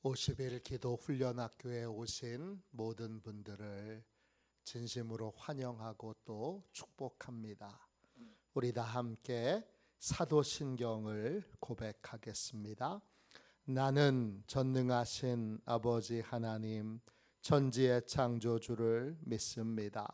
50일 기도 훈련학교에 오신 모든 분들을 진심으로 환영하고 또 축복합니다. 우리 다 함께 사도신경을 고백하겠습니다. 나는 전능하신 아버지 하나님 천지의 창조주를 믿습니다.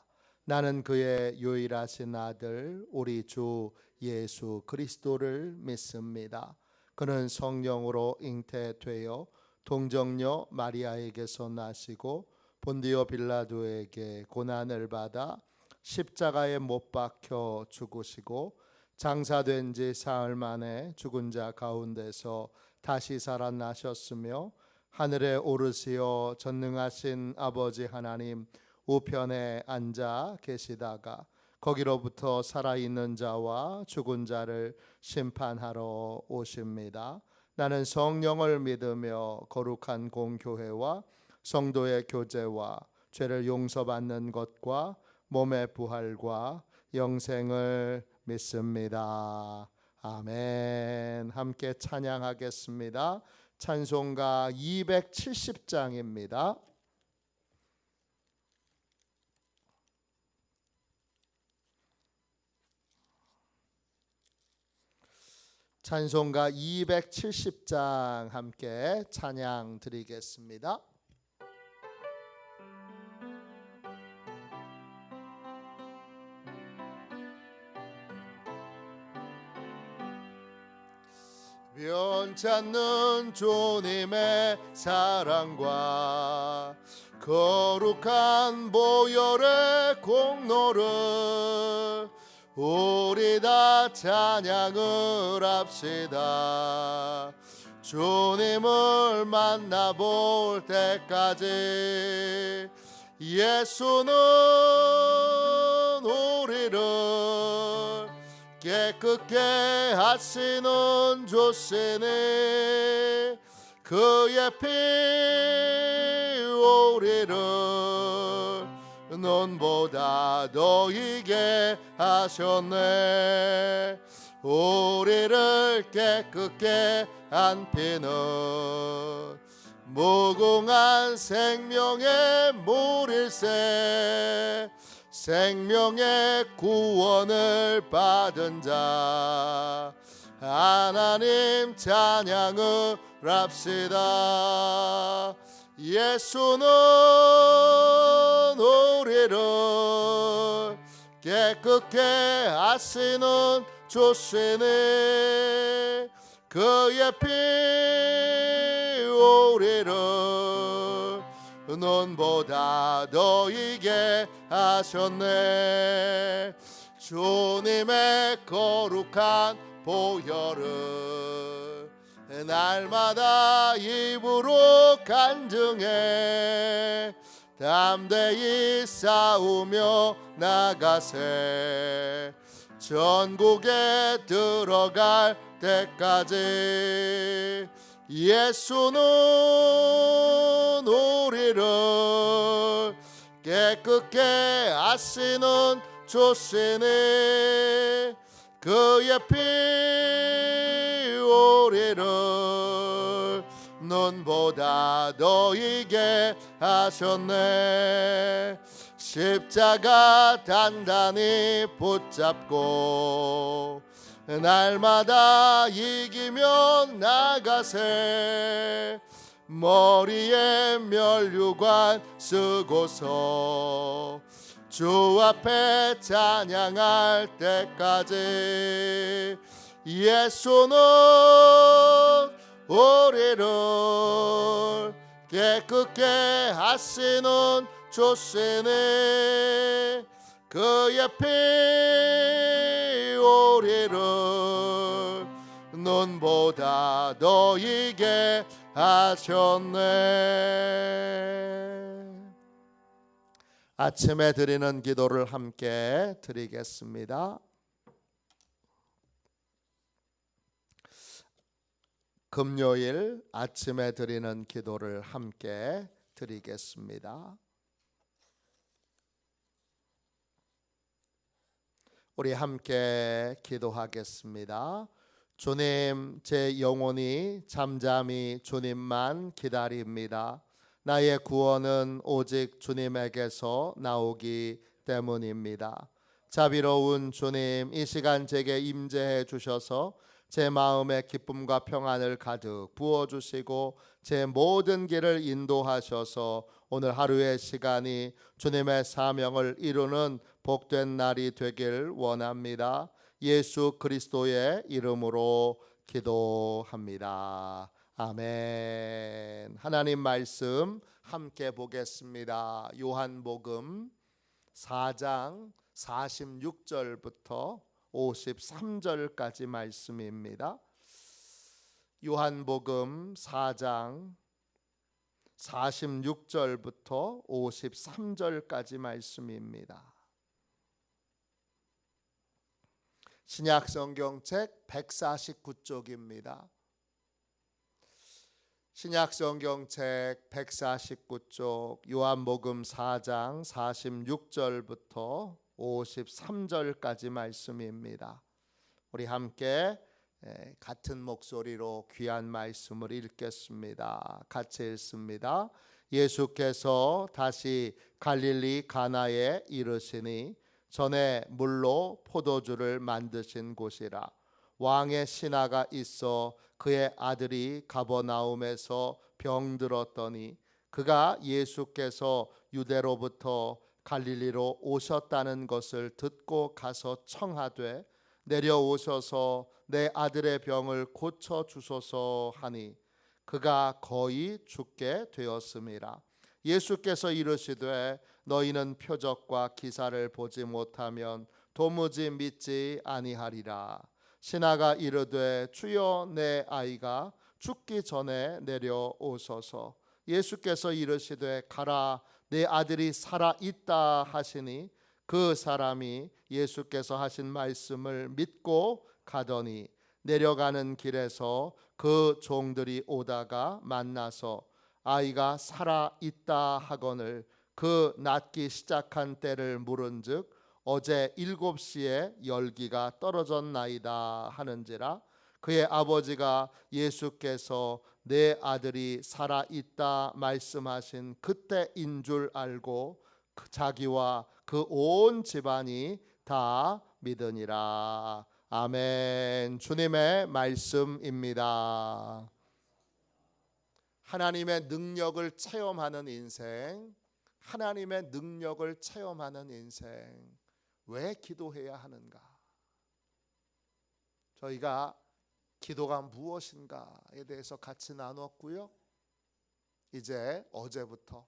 나는 그의 유일하신 아들 우리 주 예수 그리스도를 믿습니다. 그는 성령으로 잉태되어 동정녀 마리아에게서 나시고 본디오 빌라도에게 고난을 받아 십자가에 못 박혀 죽으시고 장사된 지 사흘 만에 죽은 자 가운데서 다시 살아나셨으며 하늘에 오르시어 전능하신 아버지 하나님 우편에 앉아 계시다가 거기로부터 살아있는 자와 죽은 자를 심판하러 오십니다. 나는 성령을 믿으며 거룩한 공교회와 성도의 교제와 죄를 용서받는 것과 몸의 부활과 영생을 믿습니다. 아멘. 함께 찬양하겠습니다. 찬송가 270장입니다. 찬송가 270장 함께 찬양 드리겠습니다. 변찮는 주님의 사랑과 거룩한 보혈의 공로를 우리 다 찬양을 합시다. 주님을 만나볼 때까지 예수는 우리를 깨끗게 하시는 조시니 그의 피 우리를 눈보다 더 이게 하셨네. 우리를 깨끗게 한 피는 무궁한 생명의 물일세. 생명의 구원을 받은 자 하나님 찬양을 합시다. 예수는 우리를 깨끗게 하시는 조시니 그의 피 우리를 눈보다 더 이게 하셨네. 주님의 거룩한 보혈을 날마다 입으로 간증해 담대히 싸우며 나가세. 전국에 들어갈 때까지 예수는 우리를 깨끗게 하시는 조시니 그의 피 우리를 눈보다 더 이게 하셨네. 십자가 단단히 붙잡고 날마다 이기며 나가세. 머리에 면류관 쓰고서 주 앞에 찬양할 때까지 예수는 우리를 깨끗게 하시는 조시니 그의 피 우리를 눈보다 더 이게 하셨네. 아침에 드리는 기도를 함께 드리겠습니다. 금요일 아침에 드리는 기도를 함께 드리겠습니다. 우리 함께 기도하겠습니다. 주님, 제 영혼이 잠잠히 주님만 기다립니다. 나의 구원은 오직 주님에게서 나오기 때문입니다. 자비로운 주님, 이 시간 제게 임재해 주셔서 제 마음에 기쁨과 평안을 가득 부어주시고 제 모든 길을 인도하셔서 오늘 하루의 시간이 주님의 사명을 이루는 복된 날이 되길 원합니다. 예수 그리스도의 이름으로 기도합니다. 아멘. 하나님 말씀 함께 보겠습니다. 요한복음 4장 46절부터 53절까지 말씀입니다. 요한복음 4장 46절부터 53절까지 말씀입니다. 신약 성경책 149쪽입니다. 신약 성경책 149쪽 요한복음 4장 46절부터 53절까지 말씀입니다. 우리 함께 같은 목소리로 귀한 말씀을 읽겠습니다. 같이 읽습니다. 예수께서 다시 갈릴리 가나에 이르시니 전에 물로 포도주를 만드신 곳이라. 왕의 신하가 있어 그의 아들이 가버나움에서 병들었더니 그가 예수께서 유대로부터 갈릴리로 오셨다는 것을 듣고 가서 청하되 내려오셔서 내 아들의 병을 고쳐 주소서 하니 그가 거의 죽게 되었음이라. 예수께서 이르시되 너희는 표적과 기사를 보지 못하면 도무지 믿지 아니하리라. 신하가 이르되 주여 내 아이가 죽기 전에 내려오소서. 예수께서 이르시되 가라 내 아들이 살아 있다 하시니 그 사람이 예수께서 하신 말씀을 믿고 가더니 내려가는 길에서 그 종들이 오다가 만나서 아이가 살아 있다 하거늘 그 낫기 시작한 때를 물은즉 어제 7시에 열기가 떨어졌나이다 하는지라. 그의 아버지가 예수께서 내 아들이 살아 있다 말씀하신 그때인 줄 알고 자기와 그 온 집안이 다 믿으니라. 아멘. 주님의 말씀입니다. 하나님의 능력을 체험하는 인생, 하나님의 능력을 체험하는 인생. 왜 기도해야 하는가? 저희가 기도가 무엇인가에 대해서 같이 나눴고요. 이제 어제부터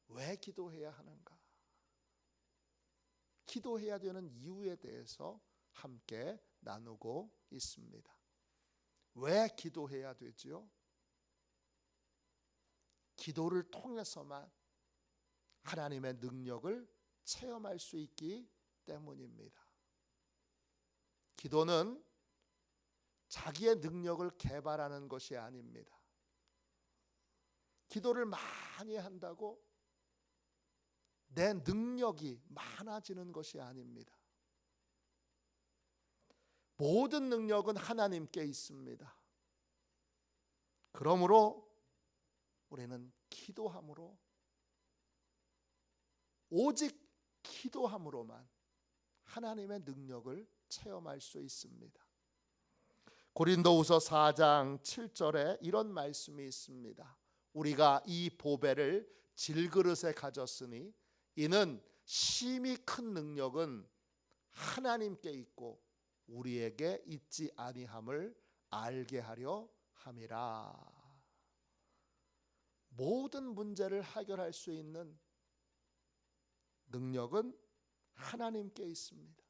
왜 기도해야 하는가? 기도해야 되는 이유에 대해서 함께 나누고 있습니다. 왜 기도해야 되지요? 기도를 통해서만 하나님의 능력을 체험할 수 있기 때문입니다. 기도는 자기의 능력을 개발하는 것이 아닙니다. 기도를 많이 한다고 내 능력이 많아지는 것이 아닙니다. 모든 능력은 하나님께 있습니다. 그러므로 우리는 기도함으로, 오직 기도함으로만 하나님의 능력을 체험할 수 있습니다. 고린도후서 4장 7절에 이런 말씀이 있습니다. 우리가 이 보배를 질그릇에 가졌으니 이는 심히 큰 능력은 하나님께 있고 우리에게 있지 아니함을 알게 하려 함이라. 모든 문제를 해결할 수 있는 능력은 하나님께 있습니다.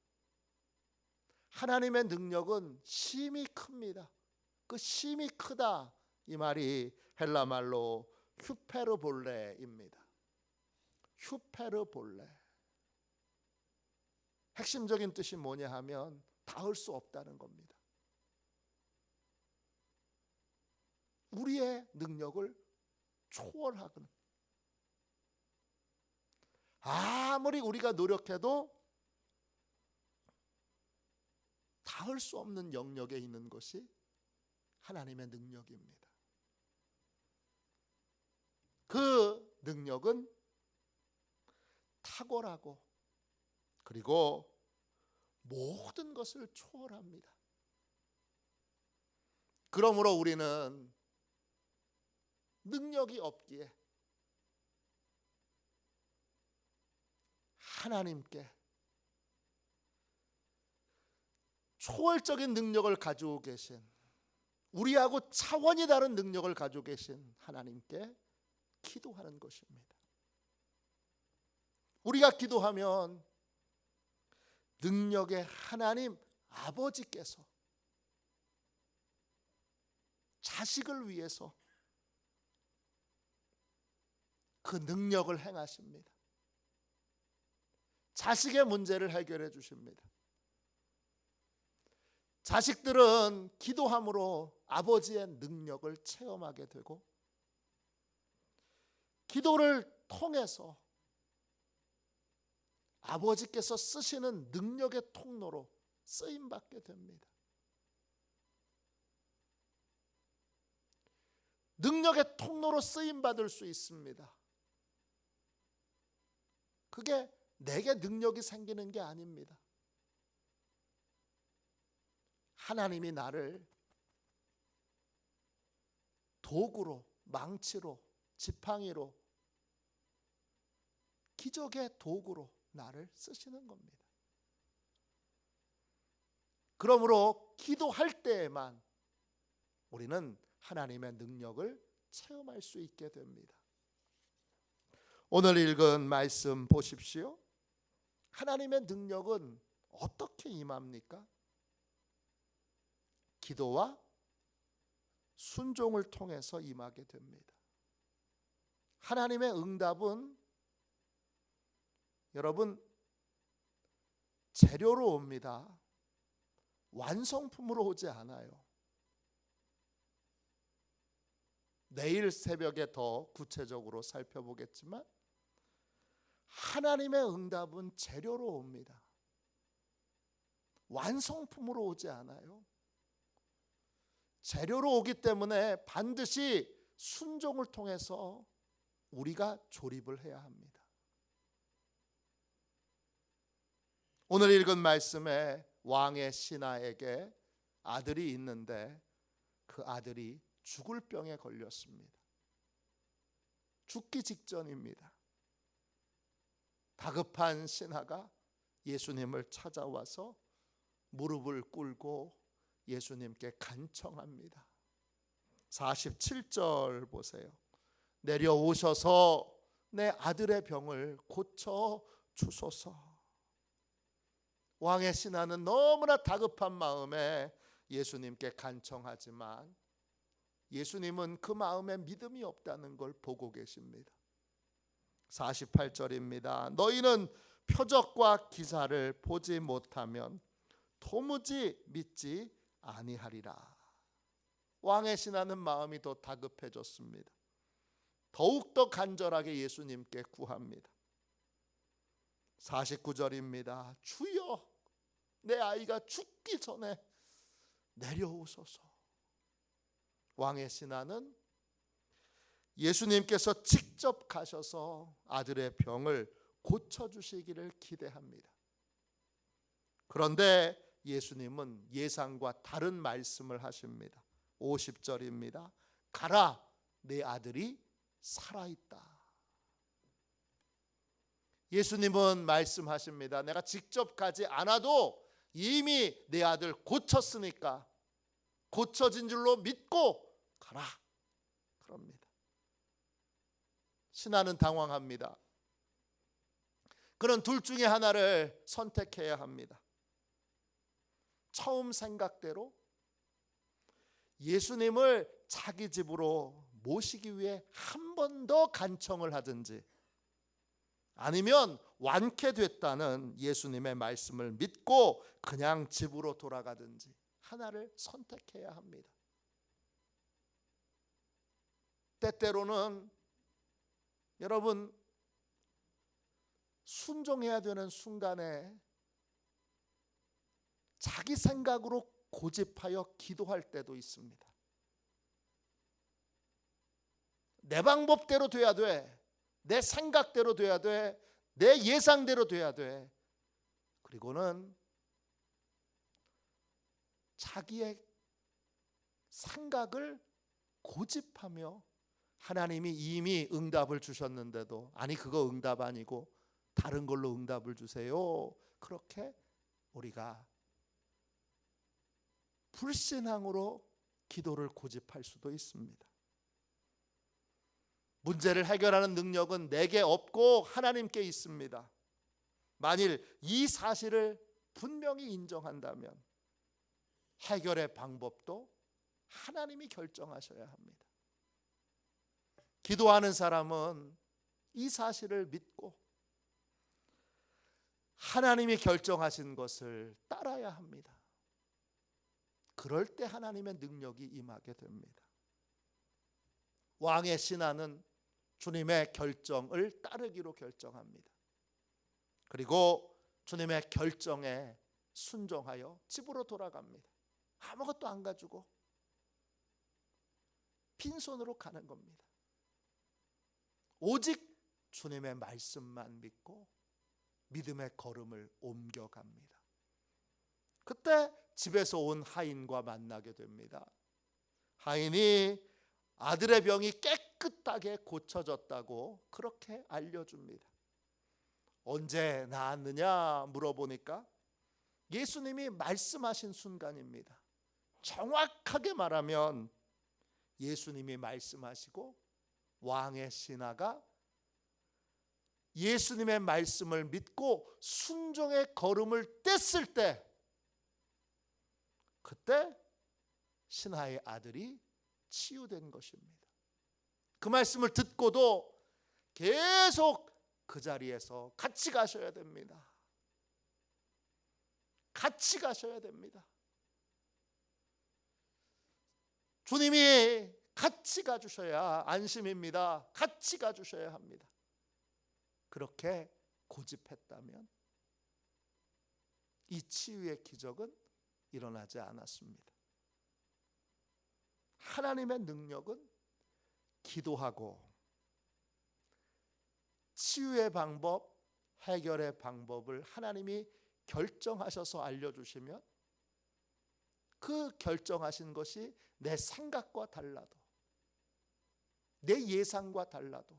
하나님의 능력은 심히 큽니다. 그 심히 크다 이 말이 헬라 말로 휴페르볼레입니다. 휴페르볼레. 핵심적인 뜻이 뭐냐 하면 닿을 수 없다는 겁니다. 우리의 능력을 초월하거든. 아무리 우리가 노력해도 닿을 수 없는 영역에 있는 것이 하나님의 능력입니다. 그 능력은 탁월하고 그리고 모든 것을 초월합니다. 그러므로 우리는 능력이 없기에 하나님께 초월적인 능력을 가지고 계신, 우리하고 차원이 다른 능력을 가지고 계신 하나님께 기도하는 것입니다. 우리가 기도하면 능력의 하나님 아버지께서 자식을 위해서 그 능력을 행하십니다. 자식의 문제를 해결해 주십니다. 자식들은 기도함으로 아버지의 능력을 체험하게 되고 기도를 통해서 아버지께서 쓰시는 능력의 통로로 쓰임받게 됩니다. 능력의 통로로 쓰임받을 수 있습니다. 그게 내게 능력이 생기는 게 아닙니다. 하나님이 나를 도구로, 망치로, 지팡이로, 기적의 도구로 나를 쓰시는 겁니다. 그러므로 기도할 때에만 우리는 하나님의 능력을 체험할 수 있게 됩니다. 오늘 읽은 말씀 보십시오. 하나님의 능력은 어떻게 임합니까? 기도와 순종을 통해서 임하게 됩니다. 하나님의 응답은 여러분 재료로 옵니다. 완성품으로 오지 않아요. 내일 새벽에 더 구체적으로 살펴보겠지만 하나님의 응답은 재료로 옵니다. 완성품으로 오지 않아요. 재료로 오기 때문에 반드시 순종을 통해서 우리가 조립을 해야 합니다. 오늘 읽은 말씀에 왕의 신하에게 아들이 있는데 그 아들이 죽을 병에 걸렸습니다. 죽기 직전입니다. 다급한 신하가 예수님을 찾아와서 무릎을 꿇고 예수님께 간청합니다. 47절 보세요. 내려오셔서 내 아들의 병을 고쳐 주소서. 왕의 신하는 너무나 다급한 마음에 예수님께 간청하지만 예수님은 그 마음에 믿음이 없다는 걸 보고 계십니다. 48절입니다. 너희는 표적과 기사를 보지 못하면 도무지 믿지 아니하리라. 왕의 신하는 마음이 더 다급해졌습니다. 더욱더 간절하게 예수님께 구합니다. 49절입니다. 주여, 내 아이가 죽기 전에 내려오소서. 왕의 신하는 예수님께서 직접 가셔서 아들의 병을 고쳐주시기를 기대합니다. 그런데 예수님은 예상과 다른 말씀을 하십니다. 50절입니다. 가라, 내 아들이 살아있다. 예수님은 말씀하십니다. 내가 직접 가지 않아도 이미 내 아들 고쳤으니까 고쳐진 줄로 믿고 가라. 그럽니다. 신하는 당황합니다. 그는 둘 중에 하나를 선택해야 합니다. 처음 생각대로 예수님을 자기 집으로 모시기 위해 한 번 더 간청을 하든지 아니면 완쾌됐다는 예수님의 말씀을 믿고 그냥 집으로 돌아가든지 하나를 선택해야 합니다. 때때로는 여러분 순종해야 되는 순간에 자기 생각으로 고집하여 기도할 때도 있습니다. 내 방법대로 돼야 돼. 내 생각대로 돼야 돼. 내 예상대로 돼야 돼. 그리고는 자기의 생각을 고집하며 하나님이 이미 응답을 주셨는데도 아니 그거 응답 아니고 다른 걸로 응답을 주세요. 그렇게 우리가 불신앙으로 기도를 고집할 수도 있습니다. 문제를 해결하는 능력은 내게 없고 하나님께 있습니다. 만일 이 사실을 분명히 인정한다면 해결의 방법도 하나님이 결정하셔야 합니다. 기도하는 사람은 이 사실을 믿고 하나님이 결정하신 것을 따라야 합니다. 그럴 때 하나님의 능력이 임하게 됩니다. 왕의 신하는 주님의 결정을 따르기로 결정합니다. 그리고 주님의 결정에 순종하여 집으로 돌아갑니다. 아무것도 안 가지고 빈손으로 가는 겁니다. 오직 주님의 말씀만 믿고 믿음의 걸음을 옮겨갑니다. 그때 집에서 온 하인과 만나게 됩니다. 하인이 아들의 병이 깨끗하게 고쳐졌다고 그렇게 알려줍니다. 언제 나았느냐 물어보니까 예수님이 말씀하신 순간입니다. 정확하게 말하면 예수님이 말씀하시고 왕의 신하가 예수님의 말씀을 믿고 순종의 걸음을 뗐을 때 그때 신하의 아들이 치유된 것입니다. 그 말씀을 듣고도 계속 그 자리에서 같이 가셔야 됩니다. 같이 가셔야 됩니다. 주님이 같이 가주셔야 안심입니다. 같이 가주셔야 합니다. 그렇게 고집했다면 이 치유의 기적은 일어나지 않았습니다. 하나님의 능력은 기도하고 치유의 방법, 해결의 방법을 하나님이 결정하셔서 알려주시면 그 결정하신 것이 내 생각과 달라도 내 예상과 달라도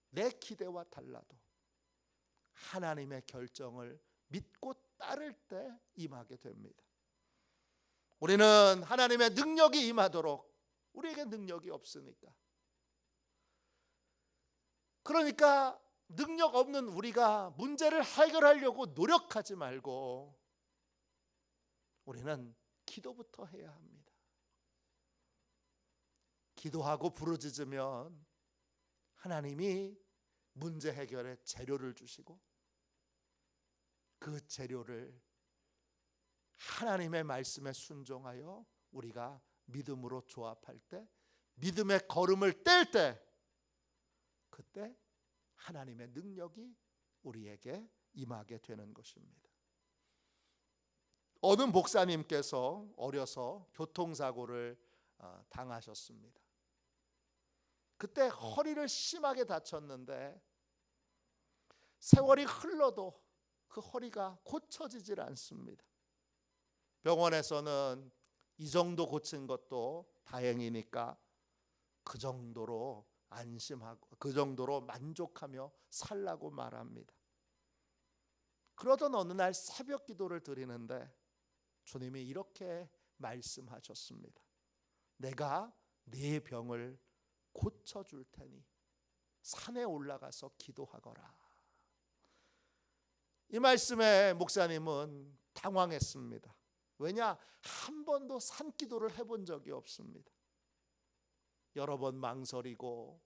내 기대와 달라도 하나님의 결정을 믿고 따를 때 임하게 됩니다. 우리는 하나님의 능력이 임하도록 우리에게 능력이 없으니까 그러니까 능력 없는 우리가 문제를 해결하려고 노력하지 말고 우리는 기도부터 해야 합니다. 기도하고 부르짖으면 하나님이 문제 해결의 재료를 주시고 그 재료를 하나님의 말씀에 순종하여 우리가 믿음으로 조합할 때 믿음의 걸음을 뗄 때 그때 하나님의 능력이 우리에게 임하게 되는 것입니다. 어느 목사님께서 어려서 교통사고를 당하셨습니다. 그때 허리를 심하게 다쳤는데 세월이 흘러도 그 허리가 고쳐지질 않습니다. 병원에서는 이 정도 고친 것도 다행이니까 그 정도로 안심하고 그 정도로 만족하며 살라고 말합니다. 그러던 어느 날 새벽 기도를 드리는데 주님이 이렇게 말씀하셨습니다. 내가 네 병을 고쳐줄 테니 산에 올라가서 기도하거라. 이 말씀에 목사님은 당황했습니다. 왜냐? 한 번도 산기도를 해본 적이 없습니다. 여러 번 망설이고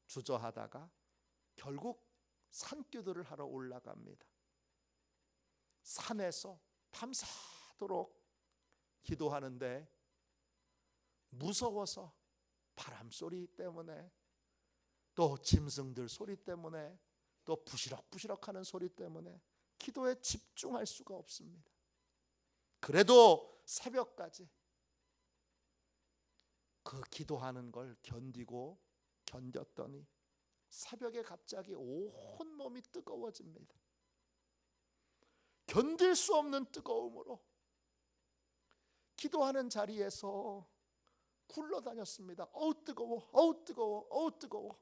주저하다가 결국 산기도를 하러 올라갑니다. 산에서 밤새도록 기도하는데 무서워서 바람소리 때문에 또 짐승들 소리 때문에 또 부시럭부시럭하는 소리 때문에 기도에 집중할 수가 없습니다. 그래도 새벽까지 그 기도하는 걸 견디고 견뎠더니 새벽에 갑자기 온 몸이 뜨거워집니다. 견딜 수 없는 뜨거움으로 기도하는 자리에서 굴러다녔습니다. 어우 뜨거워, 어우 뜨거워, 어우 뜨거워.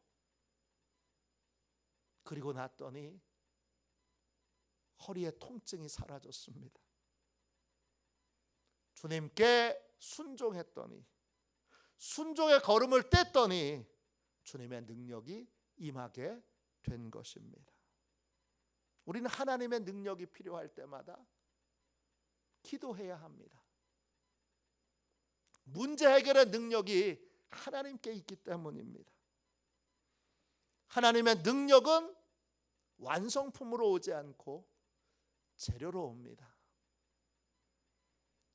그리고 났더니 허리에 통증이 사라졌습니다. 주님께 순종했더니, 순종의 걸음을 뗐더니 주님의 능력이 임하게 된 것입니다. 우리는 하나님의 능력이 필요할 때마다 기도해야 합니다. 문제 해결의 능력이 하나님께 있기 때문입니다. 하나님의 능력은 완성품으로 오지 않고 재료로 옵니다.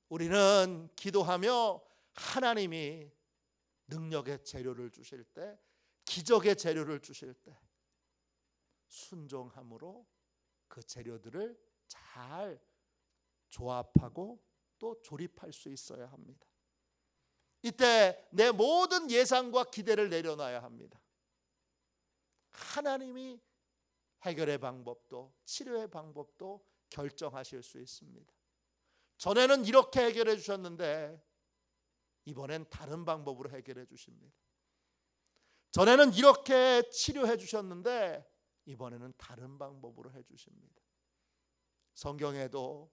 우리는 기도하며 하나님이 능력의 재료를 주실 때, 기적의 재료를 주실 때 순종함으로 그 재료들을 잘 조합하고 또 조립할 수 있어야 합니다. 이때 내 모든 예상과 기대를 내려놔야 합니다. 하나님이 해결의 방법도 치료의 방법도 결정하실 수 있습니다. 전에는 이렇게 해결해 주셨는데 이번엔 다른 방법으로 해결해 주십니다. 전에는 이렇게 치료해 주셨는데 이번에는 다른 방법으로 해 주십니다. 성경에도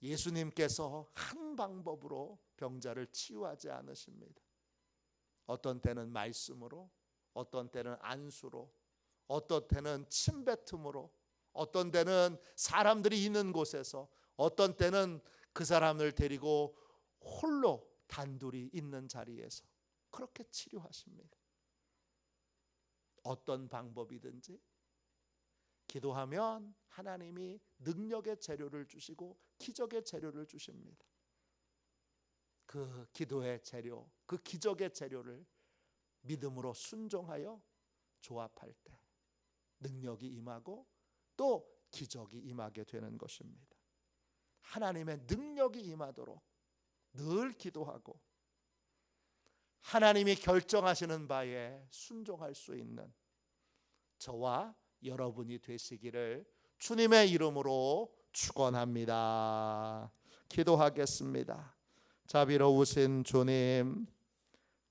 예수님께서 한 방법으로 병자를 치유하지 않으십니다. 어떤 때는 말씀으로, 어떤 때는 안수로, 어떤 때는 침뱉음으로, 어떤 때는 사람들이 있는 곳에서, 어떤 때는 그 사람을 데리고 홀로 단둘이 있는 자리에서 그렇게 치료하십니다. 어떤 방법이든지 기도하면 하나님이 능력의 재료를 주시고 기적의 재료를 주십니다. 그 기도의 재료, 그 기적의 재료를 믿음으로 순종하여 조합할 때 능력이 임하고 또 기적이 임하게 되는 것입니다. 하나님의 능력이 임하도록 늘 기도하고 하나님이 결정하시는 바에 순종할 수 있는 저와 여러분이 되시기를 주님의 이름으로 축원합니다. 기도하겠습니다. 자비로우신 주님,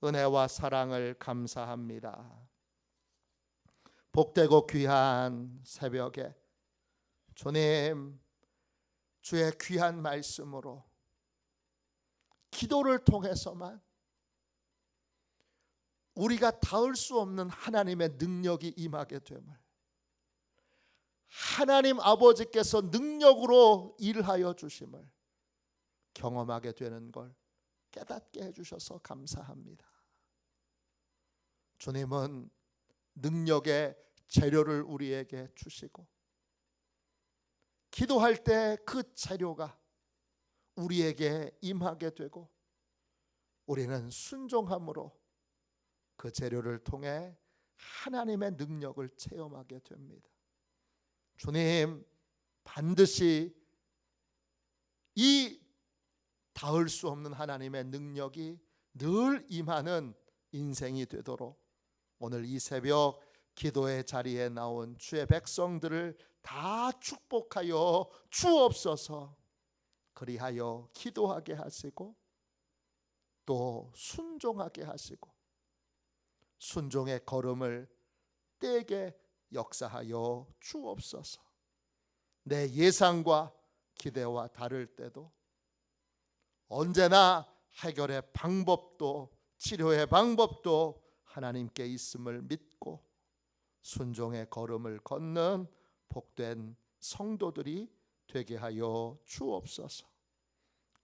은혜와 사랑을 감사합니다. 복되고 귀한 새벽에 주님, 주의 귀한 말씀으로 기도를 통해서만 우리가 닿을 수 없는 하나님의 능력이 임하게 됨을, 하나님 아버지께서 능력으로 일하여 주심을 경험하게 되는 걸 깨닫게 해주셔서 감사합니다. 주님은 능력의 재료를 우리에게 주시고 기도할 때 그 재료가 우리에게 임하게 되고 우리는 순종함으로 그 재료를 통해 하나님의 능력을 체험하게 됩니다. 주님, 반드시 이 닿을 수 없는 하나님의 능력이 늘 임하는 인생이 되도록 오늘 이 새벽 기도의 자리에 나온 주의 백성들을 다 축복하여 주옵소서. 그리하여 기도하게 하시고 또 순종하게 하시고 순종의 걸음을 떼게 역사하여 주옵소서. 내 예상과 기대와 다를 때도 언제나 해결의 방법도 치료의 방법도 하나님께 있음을 믿고 순종의 걸음을 걷는 복된 성도들이 되게 하여 주옵소서.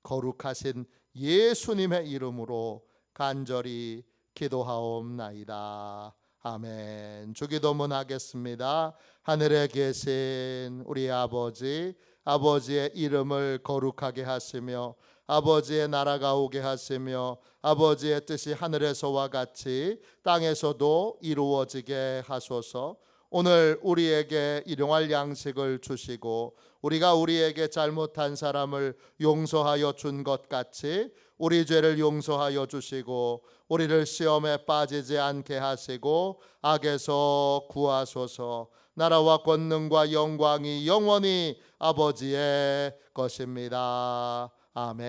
거룩하신 예수님의 이름으로 간절히 기도하옵나이다. 아멘. 주기도문 하겠습니다. 하늘에 계신 우리 아버지, 아버지의 이름을 거룩하게 하시며 아버지의 나라가 오게 하시며 아버지의 뜻이 하늘에서와 같이 땅에서도 이루어지게 하소서. 오늘 우리에게 일용할 양식을 주시고 우리가 우리에게 잘못한 사람을 용서하여 준 것 같이 우리 죄를 용서하여 주시고 우리를 시험에 빠지지 않게 하시고 악에서 구하소서. 나라와 권능과 영광이 영원히 아버지의 것입니다. 아멘.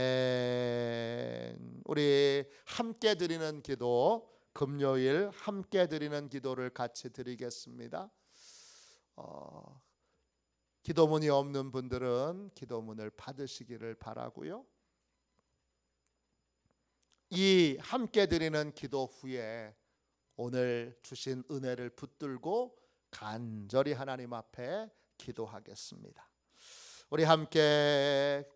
우리 함께 드리는 기도, 금요일 함께 드리는 기도를 같이 드리겠습니다. 기도문이 없는 분들은 기도문을 받으시기를 바라고요. 이 함께 드리는 기도 후에 오늘 주신 은혜를 붙들고 간절히 하나님 앞에 기도하겠습니다. 우리 함께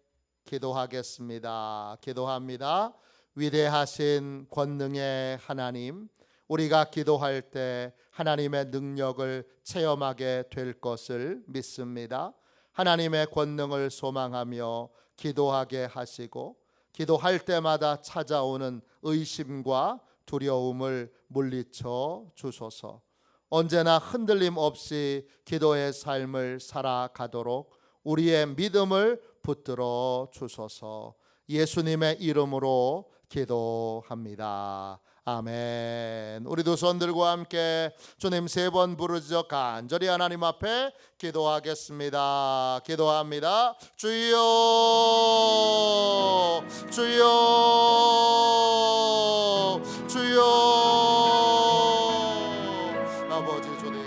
기도하겠습니다. 기도합니다. 위대하신 권능의 하나님, 우리가 기도할 때 하나님의 능력을 체험하게 될 것을 믿습니다. 하나님의 권능을 소망하며 기도하게 하시고 기도할 때마다 찾아오는 의심과 두려움을 물리쳐 주소서. 언제나 흔들림 없이 기도의 삶을 살아가도록 우리의 믿음을 붙들어 주소서. 예수님의 이름으로 기도합니다. 아멘. 우리 두 손 들고 함께 주님 3번 부르짖어 간절히 하나님 앞에 기도하겠습니다. 기도합니다. 주여, 주여,